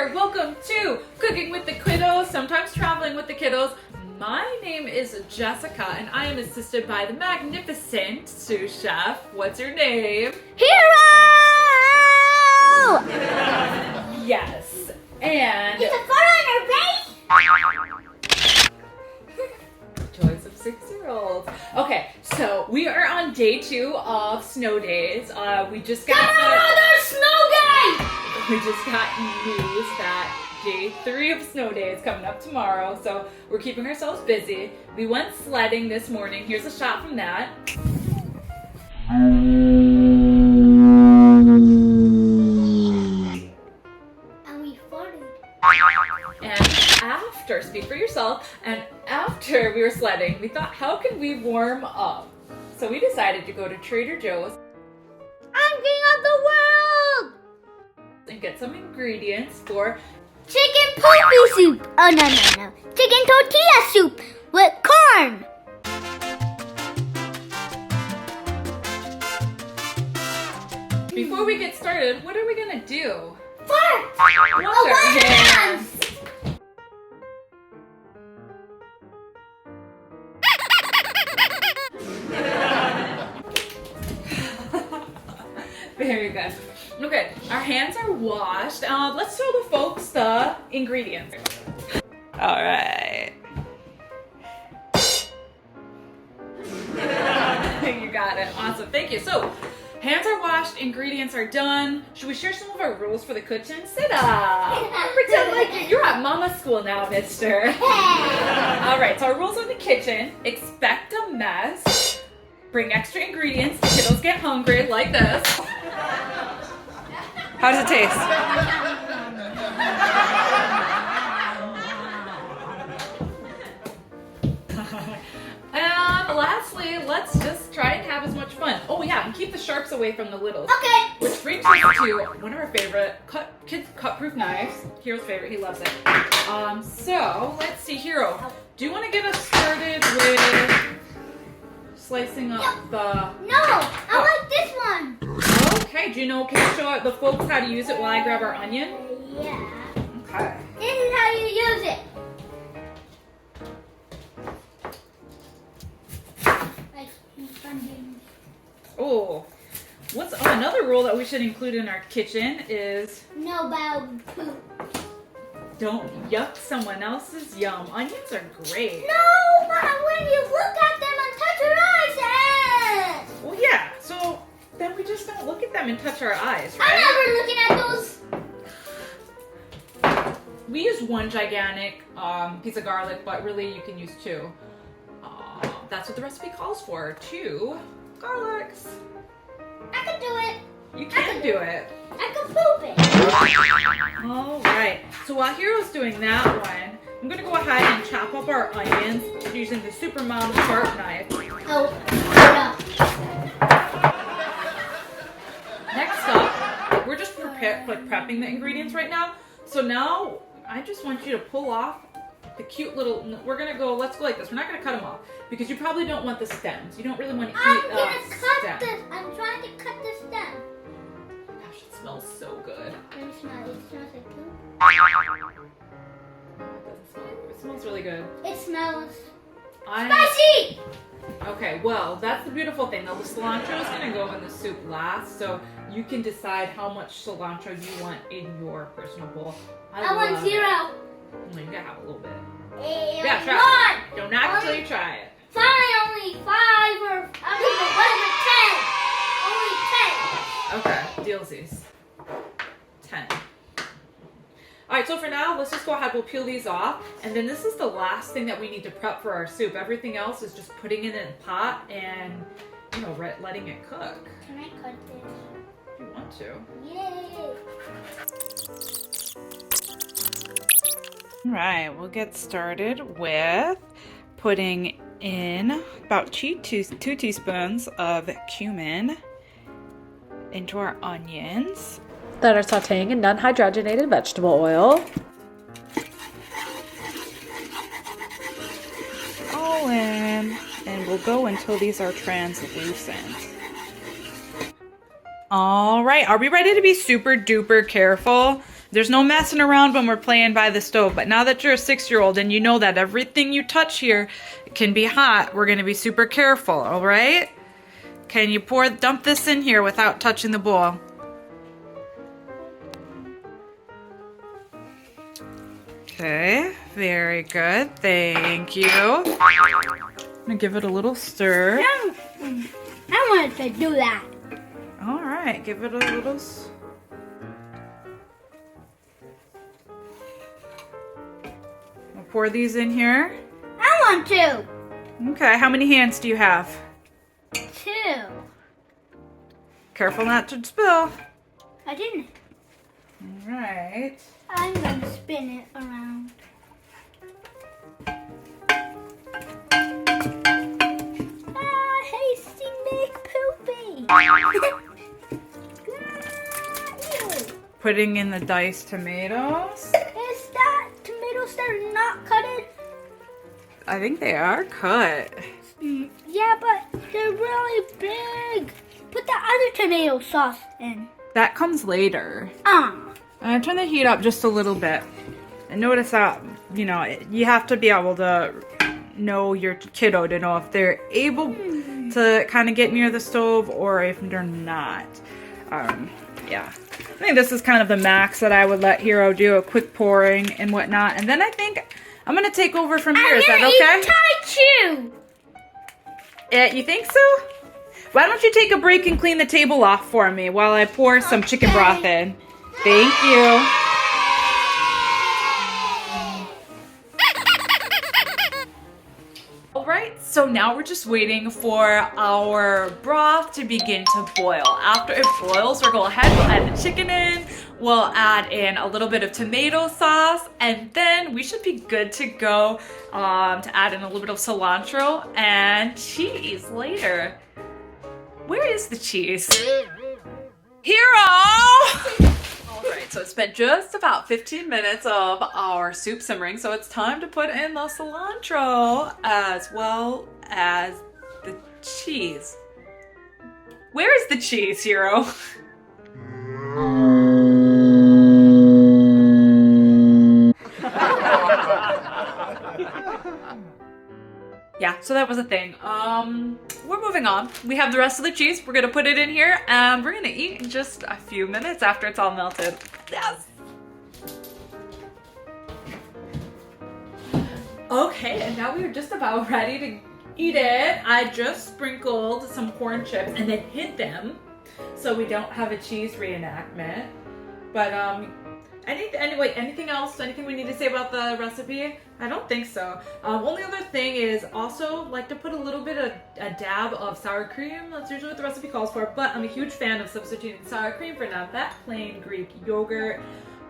there! Welcome to Cooking with the Kiddos, sometimes traveling with the kiddos. My name is Jessica and I am assisted by the magnificent sous chef. What's your name? Hero! Yes, and He's a foreigner, right? joys of 6-year-olds. Okay, so we are on day 2 of snow days. We just got another snow day! We just got news that day 3 of snow day is coming up tomorrow, so we're keeping ourselves busy. We went sledding this morning. Here's a shot from that. And we farted. And after, speak for yourself, and after we were sledding, we thought, how can we warm up? So we decided to go to Trader Joe's. I'm king of the world! And get some ingredients for Chicken poopy soup! Oh, no. Chicken tortilla soup with corn! Before we get started, what are we gonna do? Fart! Wash our hands! Very good. Okay, our hands are washed. Let's show the folks the ingredients. All right. You got it. Awesome. Thank you. So, hands are washed, ingredients are done. Should we share some of our rules for the kitchen? Sit up. Pretend like you're at mama school now, mister. All right, so our rules in the kitchen: expect a mess. Bring extra ingredients. The kiddos get hungry like this. How does it taste? And lastly, let's just try and have as much fun. Oh yeah, and keep the sharps away from the littles. Okay. Which brings us to one of our favorite kids' cut-proof knives. Hero's favorite, he loves it. So let's see, Hero, do you want to get us started with slicing up the... No, I like this one. Okay, do you know, can you show the folks how to use it while I grab our onion? Yeah. Okay. This is how you use it. Oh, another rule that we should include in our kitchen is No bad poop. don't yuck someone else's yum. Onions are great. No, but when you look at them and touch your eyes, Well, yeah, so then we just don't look at them and touch our eyes, right? I'm never looking at those. We use one gigantic piece of garlic, but really you can use 2. That's what the recipe calls for, 2 garlics. I can do it. You can do it. I can poop it. All right, so while Hero's doing that one, I'm gonna go ahead and chop up our onions using the Super Mom sharp knife. Oh, no. Next up, we're just prepping the ingredients right now. So now, I just want you to pull off the cute little, let's go like this. We're not gonna cut them off because you probably don't want the stems. You don't really want to eat I'm gonna cut stem. this. I'm trying to cut this stem. Gosh, it smells so good. Let me smell it. It smells like poop. Oh, it doesn't smell good. It smells really good. It smells spicy! Okay, well, that's the beautiful thing. Now, the cilantro is going to go in the soup last, so you can decide how much cilantro you want in your personal bowl. I want 0. No, you got to have a little bit. Hey, Yeah, try it. Don't actually try it. Fine, only 5 or whatever, 10. Only 10. Okay, dealsies. 10. All right, so for now, let's just go ahead. We'll peel these off. And then this is the last thing that we need to prep for our soup. Everything else is just putting it in a pot and, letting it cook. Can I cut this? If you want to. Yay! All right, we'll get started with putting in about 2 teaspoons of cumin into our onions. Then are sauteing in non-hydrogenated vegetable oil. All in, and we'll go until these are translucent. All right, are we ready to be super duper careful? There's no messing around when we're playing by the stove. But now that you're a 6-year-old and you know that everything you touch here can be hot, we're gonna be super careful, all right? Can you dump this in here without touching the bowl? Okay, very good. Thank you. I'm gonna give it a little stir. I wanted to do that. All right, give it a little. I'll pour these in here. I want to. Okay, how many hands do you have? 2. Careful not to spill. I didn't. All right. I'm going to spin it around. Hasty make poopy. Putting in the diced tomatoes. Is that tomatoes that are not cutted? I think they are cut. Yeah, but they're really big. Put the other tomato sauce in. That comes later. Turn the heat up just a little bit. And notice that, you know, you have to be able to know your kiddo to know if they're able to kind of get near the stove or if they're not. Yeah. I think this is kind of the max that I would let Hero do, a quick pouring and whatnot. And then I think I'm going to take over from here. Is that okay? Yeah, you think so? Why don't you take a break and clean the table off for me while I pour some chicken broth in? Thank you. Alright, so now we're just waiting for our broth to begin to boil. After it boils, we'll go ahead, we'll add the chicken in, we'll add in a little bit of tomato sauce, and then we should be good to go to add in a little bit of cilantro and cheese later. Where is the cheese? Hero! Alright, so it's been just about 15 minutes of our soup simmering, so it's time to put in the cilantro as well as the cheese. Where is the cheese, Hero? Yeah, so that was a thing. We're moving on. We have the rest of the cheese. We're gonna put it in here and we're gonna eat in just a few minutes after it's all melted. Yes! Okay, and now we are just about ready to eat it. I just sprinkled some corn chips and then hid them so we don't have a cheese reenactment. But anything else? Anything we need to say about the recipe? I don't think so. Only other thing is also like to put a little bit of a dab of sour cream. That's usually what the recipe calls for, but I'm a huge fan of substituting sour cream for now that plain Greek yogurt.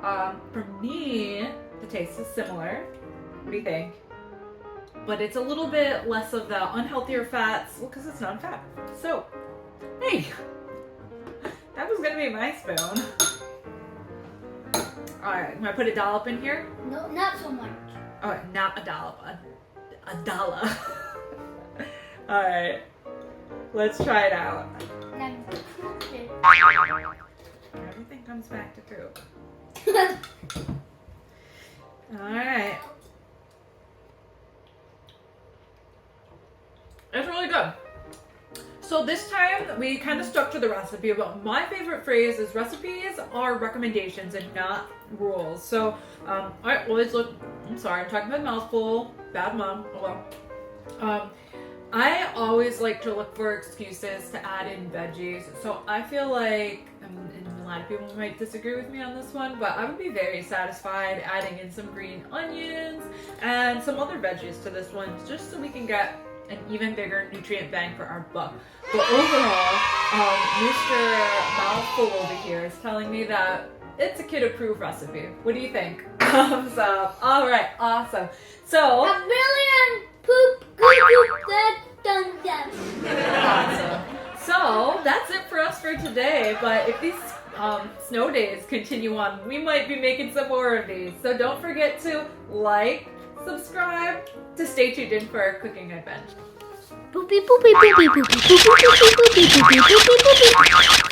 For me, the taste is similar. What do you think? But it's a little bit less of the unhealthier fats, well, because it's non-fat. So, hey, that was gonna be my spoon. Alright, I'm gonna put a dollop in here. No, not so much. Alright, not a dollop, a dollar. Alright, let's try it out. Everything comes back to poop. Alright. It's really good. So this time we kind of stuck to the recipe, but my favorite phrase is recipes are recommendations and not rules. So I always look, I'm sorry, I'm talking about mouthful, bad mom, oh well. I always like to look for excuses to add in veggies. So I feel like, and a lot of people might disagree with me on this one, but I would be very satisfied adding in some green onions and some other veggies to this one, just so we can get an even bigger nutrient bang for our buck. But overall, Mr. Mouthful over here is telling me that it's a kid-approved recipe. What do you think? Thumbs up. All right, awesome. So, a million poop, poop, that done that. Awesome. So that's it for us for today. But if these snow days continue on, we might be making some more of these. So don't forget to like, subscribe to stay tuned in for our cooking adventure. Poopy, poopy, poopy, poopy, poopy, poopy, poopy, poopy, poopy, poopy, poopy.